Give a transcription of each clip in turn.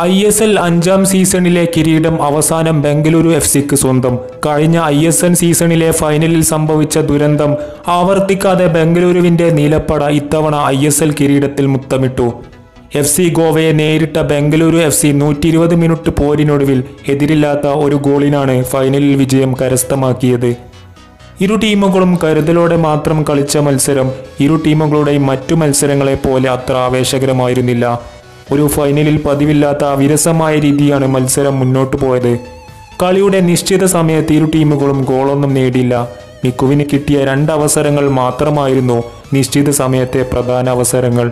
ISL അഞ്ചാം സീസണിലെ കിരീടം അവസാനം ബംഗളൂരു FC-ക്ക് സ്വന്തം. കഴിഞ്ഞ ISL സീസണിലെ ഫൈനലിൽ സംഭവിച്ച ദുരന്തം ആവർത്തിക്കാതെ ബംഗളൂരുവിന്റെ നീലപ്പട ഇത്തവണ ISL കിരീടത്തിൽ മുത്തമിട്ടു. FC ഗോവയെ നേരിട്ട ബംഗളൂരു FC 120 മിനിറ്റ് പോരിനൊടുവിൽ എതിരില്ലാത്ത ഒരു ഗോളിനാണ് ഫൈനലിൽ വിജയം കരസ്ഥമാക്കിയത്. ഇരു ടീമുകളും കരുതലോടെ മാത്രം കളിച്ച മത്സരം ഇരു ടീമുകളുടെയും മറ്റു മത്സരങ്ങളെ പോലെ അത്ര ആവേശകരമായിരുന്നില്ല. ഒരു ഫൈനലിൽ പതിവില്ലാത്ത വിരസമായ രീതിയാണ് മത്സരം മുന്നോട്ടു പോയത്. കളിയുടെ നിശ്ചിത സമയത്ത് ഇരു ടീമുകളും ഗോളൊന്നും നേടിയില്ല. മിക്കുവിന് കിട്ടിയ 2 അവസരങ്ങൾ മാത്രമായിരുന്നു നിശ്ചിത സമയത്തെ പ്രധാന അവസരങ്ങൾ.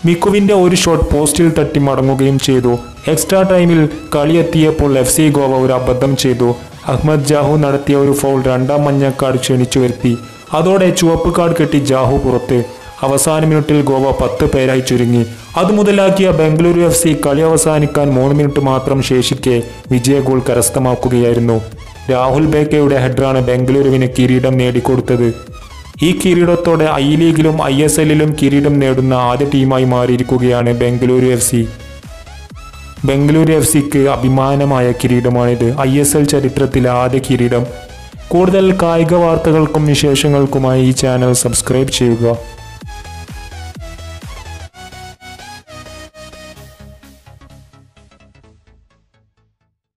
മിക്കുവിന്റെ ഒരു ഷോട്ട് പോസ്റ്റിൽ തട്ടി മടങ്ങുകയും ചെയ്തു. എക്സ്ട്രാ ടൈമിൽ കളിയെത്തിയപ്പോൾ FC ഗോവ ഒരു അബദ്ധം ചെയ്തു. അഹമ്മദ് ജാഹു നടത്തിയ ഒരു ഫൗൾ 2ാം മഞ്ഞ കാർഡ് ക്ഷണിച്ചു വരുത്തി. അതോടെ ചുവപ്പ് കാർഡ് കെട്ടി ജാഹു പുറത്ത്. അവസാന മിനിറ്റിൽ ഗോവ 10 പേരായി ചുരുങ്ങി. അത് മുതലാക്കിയ ബംഗളൂരു FC കളി അവസാനിക്കാൻ 3 മിനിറ്റ് മാത്രം ശേഷിക്കെ വിജയ ഗോൾ കരസ്ഥമാക്കുകയായിരുന്നു. രാഹുൽ ബേക്കയുടെ ഹെഡറാണ് ബംഗളൂരുവിന് കിരീടം നേടിക്കൊടുത്തത്. ഈ കിരീടത്തോടെ I ലീഗിലും ISL-ലും കിരീടം നേടുന്ന ആദ്യ ടീമായി മാറിയിരിക്കുകയാണ് ബംഗളൂരു FC. ബംഗളൂരു FC-ക്ക് അഭിമാനമായ കിരീടമാണിത്. ISL ചരിത്രത്തിലെ ആദ്യ കിരീടം. കൂടുതൽ കായിക വാർത്തകൾക്കും വിശേഷങ്ങൾക്കുമായി ഈ ചാനൽ സബ്സ്ക്രൈബ് ചെയ്യുക.